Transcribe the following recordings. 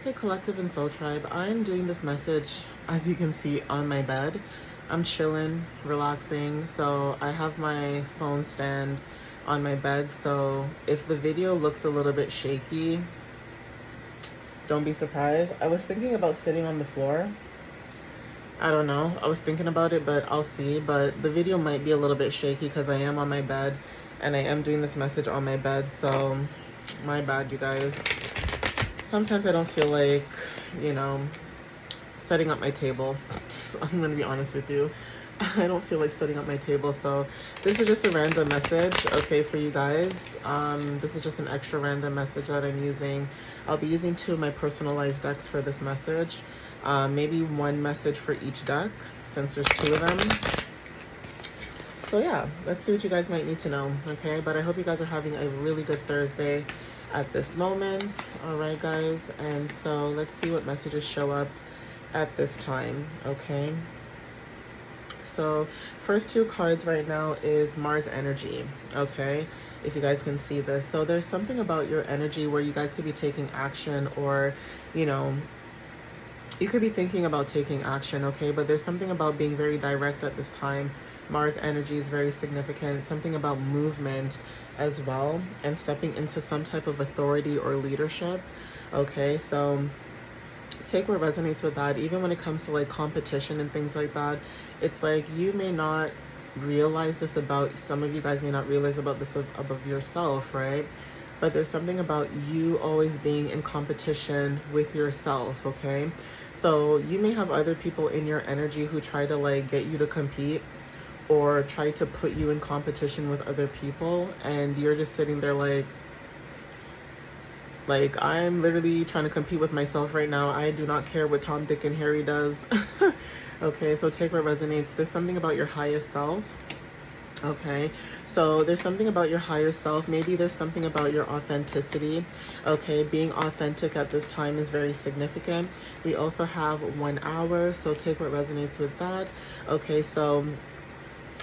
Hey Collective and Soul Tribe, I'm doing this message, as you can see, on my bed. I'm chilling, relaxing, so I have my phone stand on my bed, so if the video looks a little bit shaky, don't be surprised. I was thinking about sitting on the floor. I don't know, I was thinking about it, but I'll see. But the video might be a little bit shaky because I am on my bed and I am doing this message on my bed, so my bad, you guys. Sometimes I don't feel like, you know, setting up my table. I'm gonna be honest with you. I don't feel like setting up my table, so this is just a random message, okay, for you guys. This is just an extra random message that I'm using. I'll be using 2 of my personalized decks for this message. Maybe 1 message for each deck, since there's 2 of them. So yeah, let's see what you guys might need to know, okay? But I hope you guys are having a really good Thursday at this moment. All right, guys, and so let's see what messages show up at this time, okay? So first 2 cards right now is Mars energy, okay? If you guys can see this. So there's something about your energy where you guys could be taking action, or, you know, you could be thinking about taking action, okay? But there's something about being very direct at this time. Mars energy is very significant. Something about movement as well, and stepping into some type of authority or leadership, okay? So take what resonates with that. Even when it comes to like competition and things like that, it's like you may not realize this about, some of you guys may not realize about this above yourself, right? But there's something about you always being in competition with yourself, okay? So you may have other people in your energy who try to like get you to compete or try to put you in competition with other people, and you're just sitting there like, I'm literally trying to compete with myself right now. I do not care what Tom, Dick, and Harry does. Okay, so take what resonates. There's something about your highest self. Okay, so there's something about your higher self. Maybe there's something about your authenticity. Okay, being authentic at this time is very significant. We also have 1 hour, so take what resonates with that. Okay, so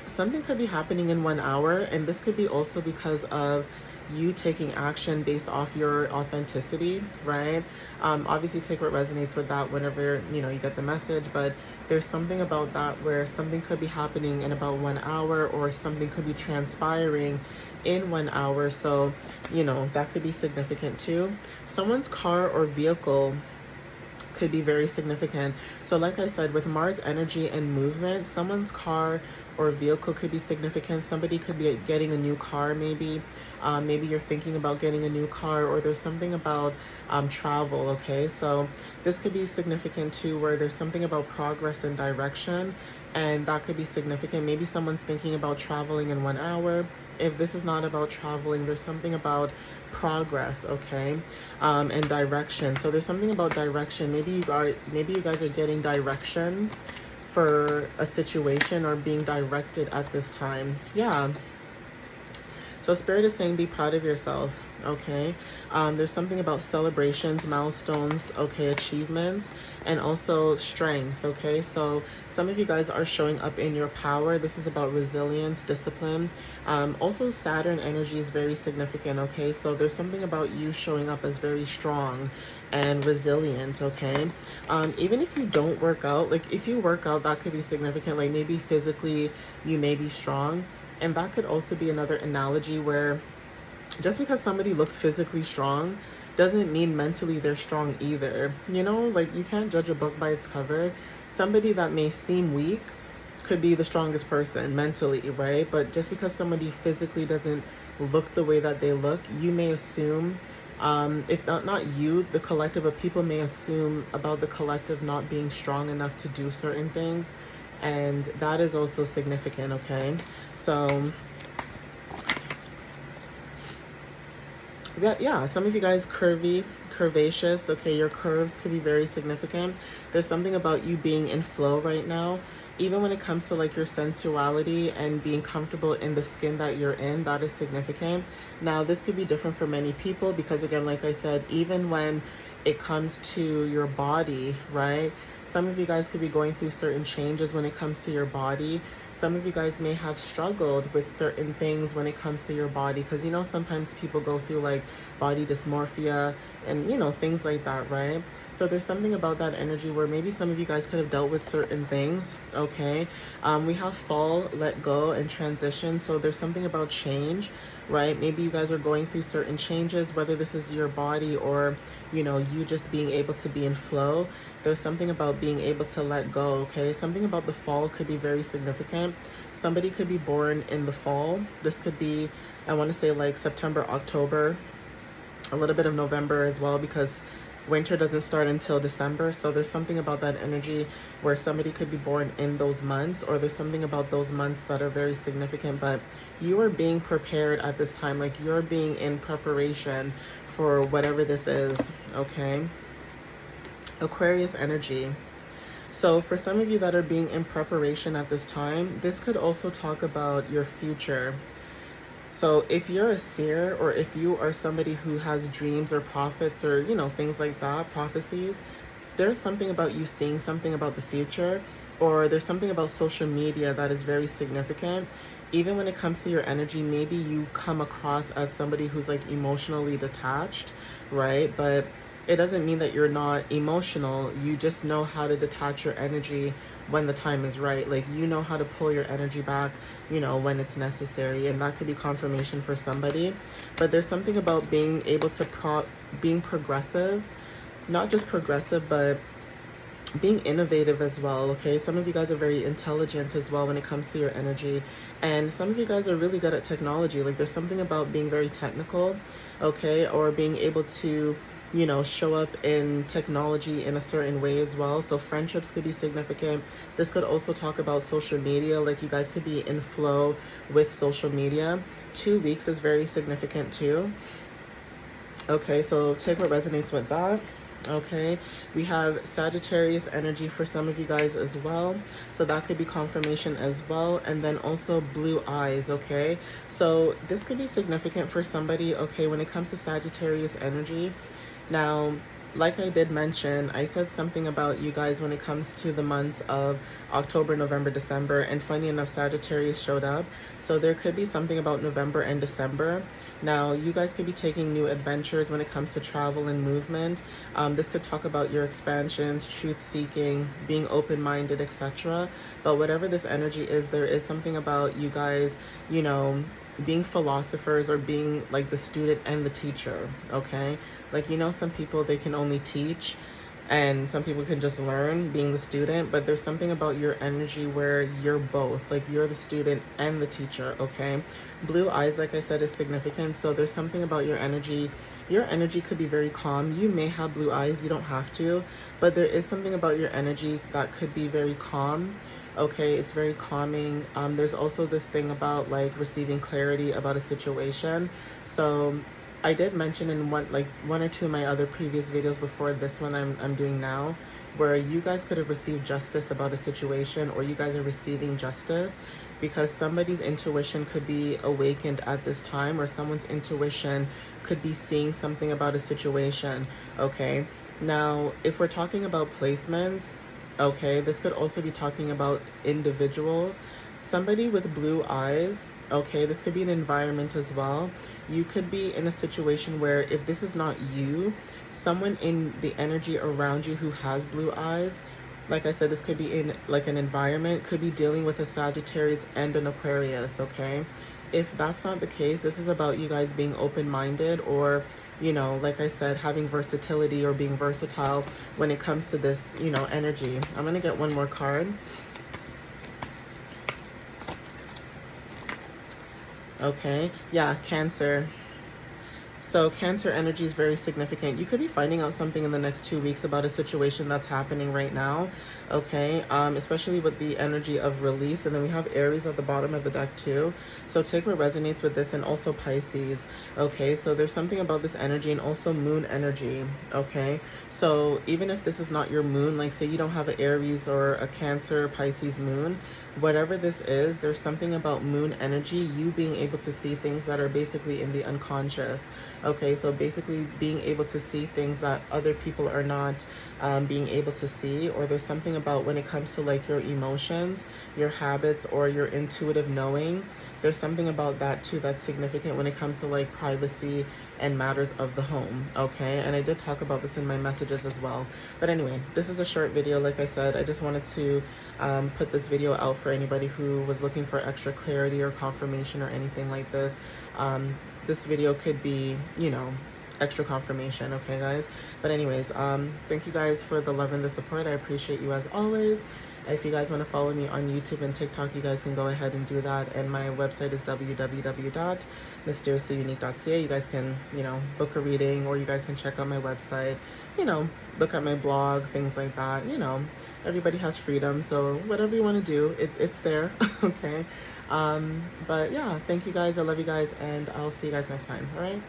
something could be happening in 1 hour, and this could be also because of you taking action based off your authenticity, right? Obviously take what resonates with that whenever, you know, you get the message, but there's something about that where something could be happening in about 1 hour, or something could be transpiring in 1 hour. So, you know, that could be significant too. Someone's car or vehicle could be very significant. So like I said, with Mars energy and movement, someone's car or vehicle could be significant. Somebody could be getting a new car, maybe. Maybe you're thinking about getting a new car, or there's something about travel, okay? So this could be significant too, where there's something about progress and direction, and that could be significant. Maybe someone's thinking about traveling in 1 hour. If this is not about traveling, there's something about progress, okay, and direction. So there's something about direction. Maybe you guys are getting direction for a situation, or being directed at this time. Yeah. So Spirit is saying be proud of yourself, okay? There's something about celebrations, milestones, okay, achievements, and also strength, okay? So some of you guys are showing up in your power. This is about resilience, discipline. Also Saturn energy is very significant, okay? So there's something about you showing up as very strong and resilient, okay? Even if you don't work out, like if you work out, that could be significant. Like maybe physically you may be strong. And that could also be another analogy where just because somebody looks physically strong doesn't mean mentally they're strong either. You know, like you can't judge a book by its cover. Somebody that may seem weak could be the strongest person mentally, right? But just because somebody physically doesn't look the way that they look, you may assume, if not you, the collective of people may assume about the collective not being strong enough to do certain things. And that is also significant, okay? So yeah, some of you guys curvaceous, okay? Your curves could be very significant. There's something about you being in flow right now. Even when it comes to like your sensuality and being comfortable in the skin that you're in, that is significant. Now, this could be different for many people because again, like I said, even when it comes to your body, right? Some of you guys could be going through certain changes when it comes to your body. Some of you guys may have struggled with certain things when it comes to your body, because you know sometimes people go through like body dysmorphia and you know things like that, right? So there's something about that energy where maybe some of you guys could have dealt with certain things. Okay, we have fall, let go, and transition. So there's something about change, right? Maybe you guys are going through certain changes, whether this is your body or, you know, you just being able to be in flow. There's something about being able to let go, okay? Something about the fall could be very significant. Somebody could be born in the fall. This could be, I want to say like September, October, a little bit of November as well, because winter doesn't start until December. So there's something about that energy where somebody could be born in those months, or there's something about those months that are very significant. But you are being prepared at this time, like you're being in preparation for whatever this is, okay? Aquarius energy. So for some of you that are being in preparation at this time, this could also talk about your future. So if you're a seer, or if you are somebody who has dreams or prophets or, you know, things like that, prophecies, there's something about you seeing something about the future, or there's something about social media that is very significant. Even when it comes to your energy, maybe you come across as somebody who's like emotionally detached, right? But it doesn't mean that you're not emotional. You just know how to detach your energy when the time is right. Like, you know how to pull your energy back, you know, when it's necessary. And that could be confirmation for somebody. But there's something about being able to being progressive, not just progressive, but being innovative as well, okay? Some of you guys are very intelligent as well when it comes to your energy, and some of you guys are really good at technology. Like, there's something about being very technical, okay, or being able to, you know, show up in technology in a certain way as well. So friendships could be significant. This could also talk about social media, like you guys could be in flow with social media. 2 weeks is very significant too. Okay, so take what resonates with that. Okay, we have Sagittarius energy for some of you guys as well, so that could be confirmation as well. And then also blue eyes, okay? So this could be significant for somebody, okay, when it comes to Sagittarius energy. Now, like I did mention, I said something about you guys when it comes to the months of October, November, December, and funny enough, Sagittarius showed up. So there could be something about November and December. Now, you guys could be taking new adventures when it comes to travel and movement. This could talk about your expansions, truth-seeking, being open-minded, etc. But whatever this energy is, there is something about you guys, you know, being philosophers, or being like the student and the teacher, okay? Like, you know, some people, they can only teach, and some people can just learn being the student. But there's something about your energy where you're both, like you're the student and the teacher, okay? Blue eyes, like I said, is significant. So there's something about your energy. Your energy could be very calm. You may have blue eyes, you don't have to, but there is something about your energy that could be very calm. Okay, it's very calming. There's also this thing about like receiving clarity about a situation. So I did mention in one or two of my other previous videos before this one I'm doing now, where you guys could have received justice about a situation, or you guys are receiving justice because somebody's intuition could be awakened at this time, or someone's intuition could be seeing something about a situation, okay? Now, if we're talking about placements, okay, this could also be talking about individuals. Somebody with blue eyes, okay, this could be an environment as well. You could be in a situation where, if this is not you, someone in the energy around you who has blue eyes, like I said, this could be in like an environment, could be dealing with a Sagittarius and an Aquarius, okay? If that's not the case, this is about you guys being open-minded, or, you know, like I said, having versatility or being versatile when it comes to this, you know, energy. I'm going to get one more card. Okay, yeah, Cancer. So Cancer energy is very significant. You could be finding out something in the next 2 weeks about a situation that's happening right now, okay? Especially with the energy of release. And then we have Aries at the bottom of the deck too. So take what resonates with this, and also Pisces, okay? So there's something about this energy, and also moon energy, okay? So even if this is not your moon, like say you don't have an Aries or a Cancer, Pisces moon, whatever this is, there's something about moon energy, you being able to see things that are basically in the unconscious, Okay, so basically being able to see things that other people are not being able to see, or there's something about when it comes to like your emotions, your habits, or your intuitive knowing. There's something about that too that's significant when it comes to like privacy and matters of the home. Okay, and I did talk about this in my messages as well. But anyway, this is a short video. Like I said, I just wanted to put this video out for anybody who was looking for extra clarity or confirmation or anything like this. This video could be, you know, extra confirmation. Okay, guys. But anyways, thank you guys for the love and the support. I appreciate you as always. If you guys want to follow me on YouTube and TikTok, you guys can go ahead and do that. And my website is www.mysteriouslyunique.ca. You guys can, you know, book a reading, or you guys can check out my website, you know, look at my blog, things like that. You know, everybody has freedom, so whatever you want to do, it's there. Okay. But yeah, thank you guys. I love you guys, and I'll see you guys next time. All right.